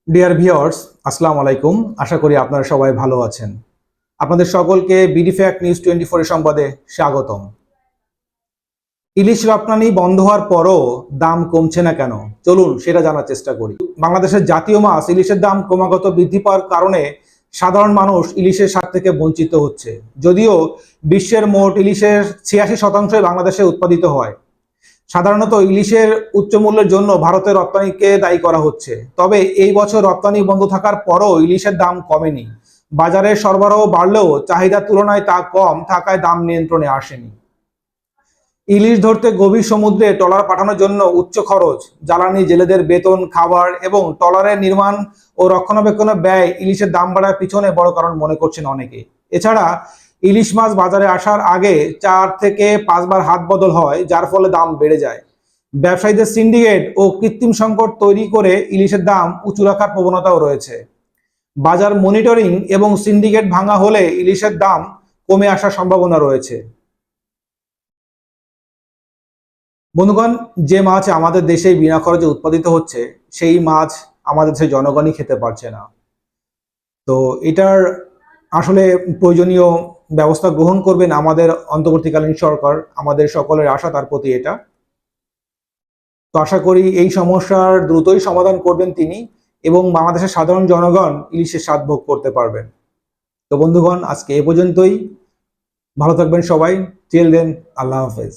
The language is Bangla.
ডিয়ার ভিউয়ার্স, আসসালামু আলাইকুম। আশা করি আপনারা সবাই ভালো আছেন। আপনাদের সকলকে বিডি ফ্যাক্ট নিউজ 24 এর সংবাদে স্বাগতম। ইলিশ রপ্তানি বন্ধ হওয়ার পরও দাম কমছে না কেন? চলুন সেটা জানার চেষ্টা করি। বাংলাদেশের জাতীয় মাছ ইলিশের দাম ক্রমাগত বৃদ্ধি পাওয়ার কারণে সাধারণ মানুষ ইলিশের স্বাদ থেকে বঞ্চিত হচ্ছে। যদিও বিশ্বের মোট ইলিশের 86% বাংলাদেশে উৎপাদিত হয়। সাধারণত ইলিশের উচ্চ মূল্যের জন্য ভারতের রপ্তানিকে দায়ী করা হচ্ছে। তবে এই বছর রপ্তানি বন্ধ থাকার পরও ইলিশের দাম কমেনি। বাজারে সরবরাহ বাড়লেও চাহিদার তুলনায় তা কম থাকায় দাম নিয়ন্ত্রণে আসেনি। ইলিশ ধরতে গভীর সমুদ্রে ট্রলার পাঠানোর জন্য উচ্চ খরচ, জ্বালানি, জেলেদের বেতন, খাবার এবং ট্রলারের নির্মাণ ও রক্ষণাবেক্ষণের ব্যয় ইলিশের দাম বাড়ার পিছনে বড় কারণ মনে করছেন অনেকে। এছাড়া ইলিশ মাছ বাজারে আসার আগে 4 থেকে 5 বার হাত বদল হয়, যার ফলে দাম বেড়ে যায়। ব্যবসায়ীদের সিন্ডিকেট ও কৃত্রিম সংকট তৈরি করে ইলিশের দাম উঁচু রাখার প্রবণতাও রয়েছে। বাজার মনিটরিং এবং সিন্ডিকেট ভাঙা হলে ইলিশের দাম কমে আসার সম্ভাবনা রয়েছে। বন্ধুগণ, যে মাছ আমাদের দেশে বিনা খরচে উৎপাদিত হচ্ছে সেই মাছ আমাদের দেশের জনগণই খেতে পারছে না। তো এটার আসলে প্রয়োজনীয় ব্যবস্থা গ্রহণ করবেন আমাদের অন্তর্বর্তীকালীন সরকার। আমাদের সকলের আশা তার প্রতি এটা। তো আশা করি এই সমস্যার দ্রুতই সমাধান করবেন তিনি এবং বাংলাদেশের সাধারণ জনগণ ইলিশের স্বাদ ভোগ করতে পারবেন। তো বন্ধুগণ, আজকে এ পর্যন্তই। ভালো থাকবেন সবাই। টিল দেন, আল্লাহ হাফেজ।